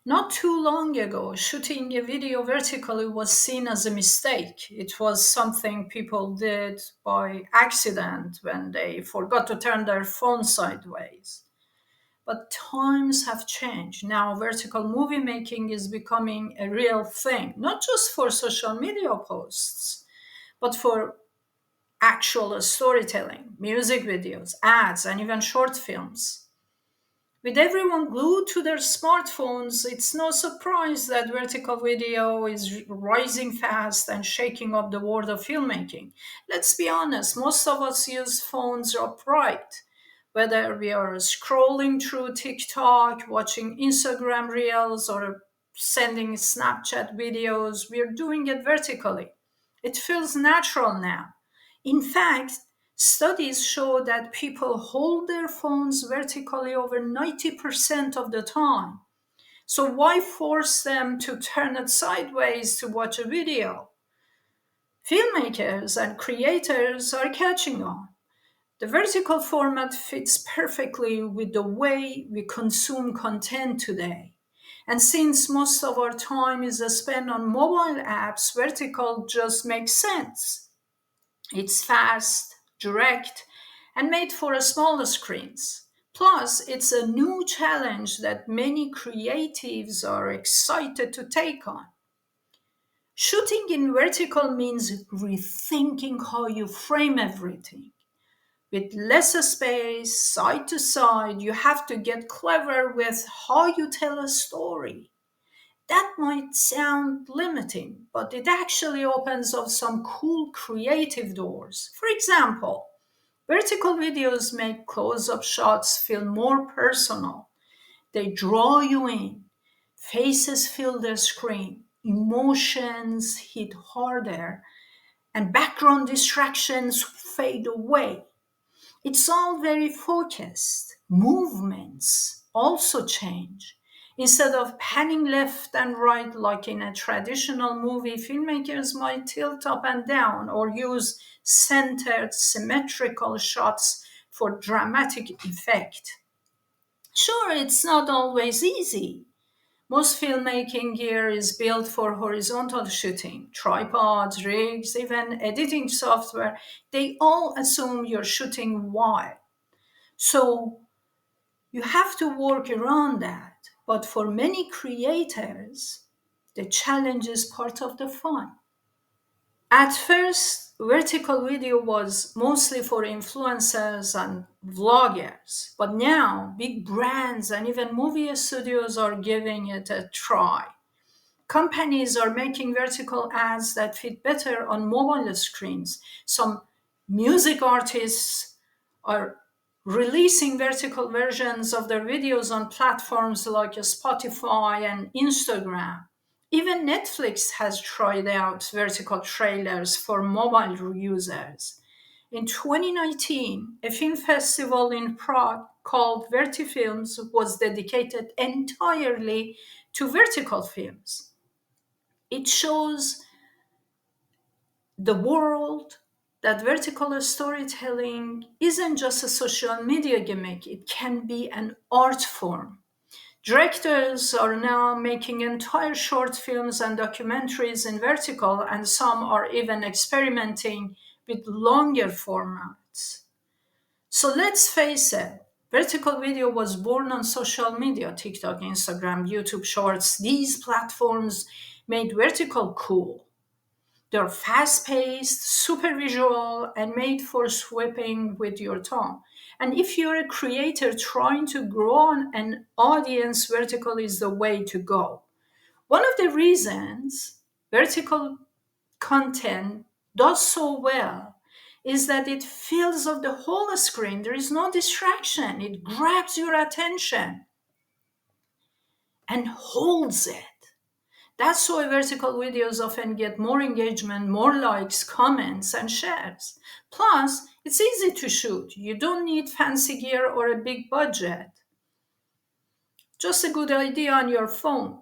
Not too long ago, shooting a video vertically was seen as a mistake. It was something people did by accident when they forgot to turn their phone sideways. But times have changed. Now, vertical movie making is becoming a real thing, not just for social media posts, but for actual storytelling, music videos, ads, and even short films. With everyone glued to their smartphones, it's no surprise that vertical video is rising fast and shaking up the world of filmmaking. Let's be honest, most of us use phones upright. Whether we are scrolling through TikTok, watching Instagram reels, or sending Snapchat videos, we're doing it vertically. It feels natural now. In fact, studies show that people hold their phones vertically over 90% of the time. So why force them to turn it sideways to watch a video? Filmmakers and creators are catching on. The vertical format fits perfectly with the way we consume content today. And since most of our time is spent on mobile apps, vertical just makes sense. It's fast, direct, and made for small screens. Plus, it's a new challenge that many creatives are excited to take on. Shooting in vertical means rethinking how you frame everything. With less space, side to side, you have to get clever with how you tell a story. That might sound limiting, but it actually opens up some cool creative doors. For example, vertical videos make close up shots feel more personal. They draw you in, faces fill the screen, emotions hit harder, and background distractions fade away. It's all very focused. Movements also change. Instead of panning left and right like in a traditional movie, filmmakers might tilt up and down or use centered, symmetrical shots for dramatic effect. Sure, it's not always easy. Most filmmaking gear is built for horizontal shooting. Tripods, rigs, even editing software, they all assume you're shooting wide. So you have to work around that. But for many creators, the challenge is part of the fun. At first, vertical video was mostly for influencers and vloggers, but now big brands and even movie studios are giving it a try. Companies are making vertical ads that fit better on mobile screens. Some music artists are releasing vertical versions of their videos on platforms like Spotify and Instagram. Even Netflix has tried out vertical trailers for mobile users. In 2019, a film festival in Prague called Vertifilms was dedicated entirely to vertical films. It shows the world that vertical storytelling isn't just a social media gimmick, it can be an art form. Directors are now making entire short films and documentaries in vertical, and some are even experimenting with longer formats. So let's face it, vertical video was born on social media, TikTok, Instagram, YouTube Shorts. These platforms made vertical cool. They're fast paced, super visual, and made for sweeping with your tongue. And if you're a creator trying to grow an audience, vertical is the way to go. One of the reasons vertical content does so well is that it fills up the whole screen. There is no distraction, it grabs your attention and holds it. That's why vertical videos often get more engagement, more likes, comments, and shares. Plus, it's easy to shoot. You don't need fancy gear or a big budget. Just a good idea on your phone.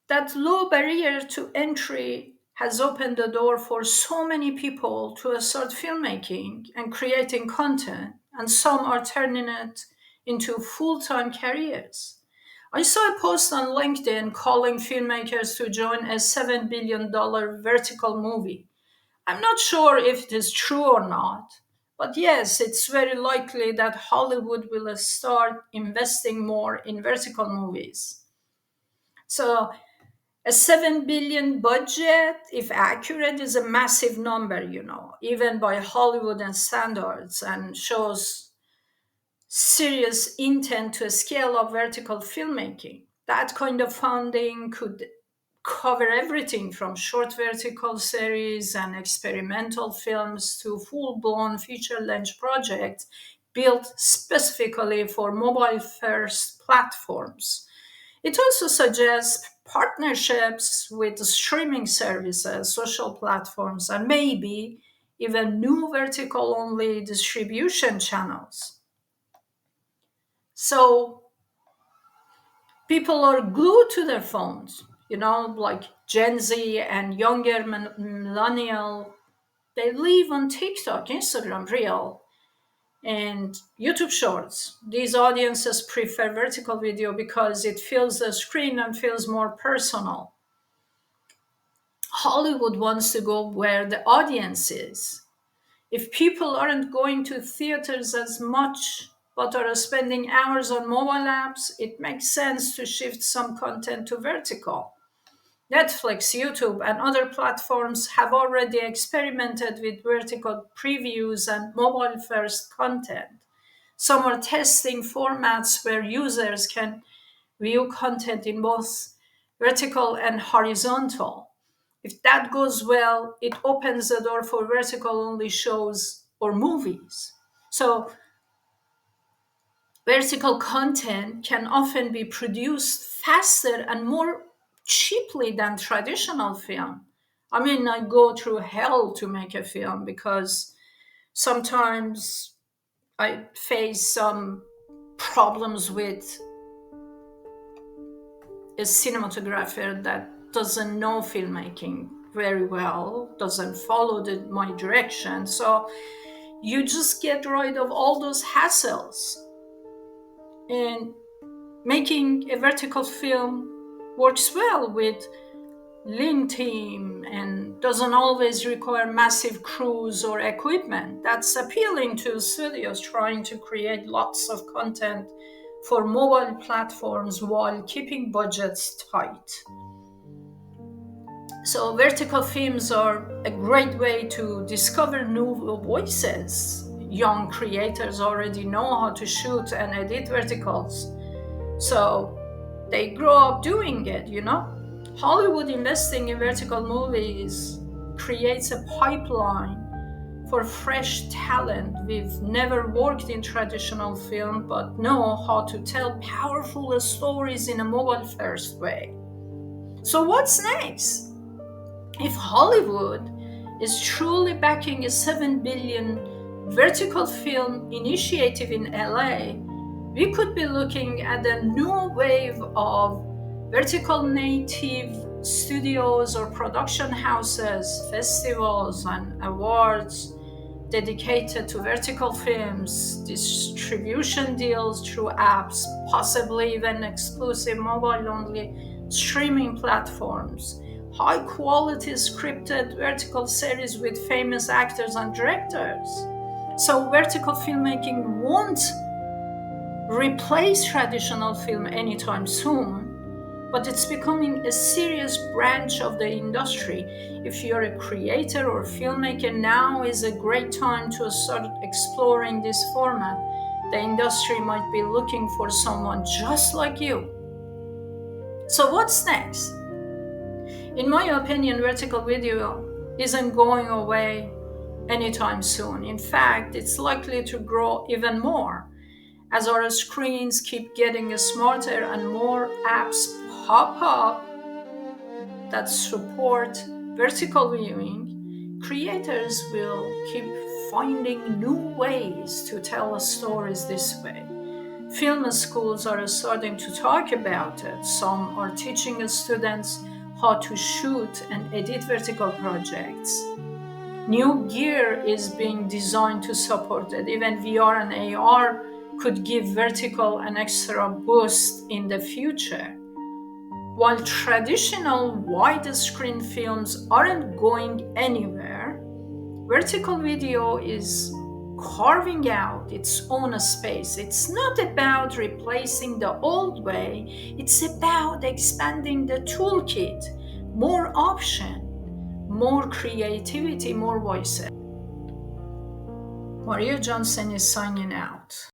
That low barrier to entry has opened the door for so many people to start filmmaking and creating content, and some are turning it into full time careers. I saw a post on LinkedIn calling filmmakers to join a $7 billion vertical movie. I'm not sure if it is true or not, but yes, it's very likely that Hollywood will start investing more in vertical movies. So, a 7 billion budget, if accurate, is a massive number, even by Hollywood and standards, and shows serious intent to scale up vertical filmmaking. That kind of funding could cover everything from short vertical series and experimental films to full blown feature length projects built specifically for mobile first platforms. It also suggests partnerships with streaming services, social platforms, and maybe even new vertical only distribution channels. So people are glued to their phones, like Gen Z and younger millennial. They live on TikTok, Instagram, Reel, and YouTube Shorts. These audiences prefer vertical video because it fills the screen and feels more personal. Hollywood wants to go where the audience is. If people aren't going to theaters as much but are spending hours on mobile apps, it makes sense to shift some content to vertical. Netflix, YouTube, and other platforms have already experimented with vertical previews and mobile first content. Some are testing formats where users can view content in both vertical and horizontal. If that goes well, it opens the door for vertical only shows or movies. So, vertical content can often be produced faster and more cheaply than traditional film. I mean, I go through hell to make a film because sometimes I face some problems with a cinematographer that doesn't know filmmaking very well, doesn't follow my direction. So you just get rid of all those hassles. And making a vertical film works well with lean team and doesn't always require massive crews or equipment. That's appealing to studios trying to create lots of content for mobile platforms while keeping budgets tight. So, vertical films are a great way to discover new voices. Young creators already know how to shoot and edit verticals, so they grow up doing it. Hollywood investing in vertical movies creates a pipeline for fresh talent. We've never worked in traditional film but know how to tell powerful stories in a mobile first way. So, what's next? If Hollywood is truly backing a 7 billion vertical film initiative in LA, we could be looking at a new wave of vertical native studios or production houses, festivals, and awards dedicated to vertical films, distribution deals through apps, possibly even exclusive mobile only streaming platforms, high quality scripted vertical series with famous actors and directors. So, vertical filmmaking won't replace traditional film anytime soon, but it's becoming a serious branch of the industry. If you're a creator or filmmaker, now is a great time to start exploring this format. The industry might be looking for someone just like you. So, what's next? In my opinion, vertical video isn't going away anytime soon. In fact, it's likely to grow even more. As our screens keep getting smarter and more apps pop up that support vertical viewing, creators will keep finding new ways to tell stories this way. Film schools are starting to talk about it. Some are teaching students how to shoot and edit vertical projects. New gear is being designed to support it. Even VR and AR could give vertical an extra boost in the future. While traditional widescreen films aren't going anywhere, vertical video is carving out its own space. It's not about replacing the old way, it's about expanding the toolkit, more option, more creativity, more voices. Maria Johnsen is signing out.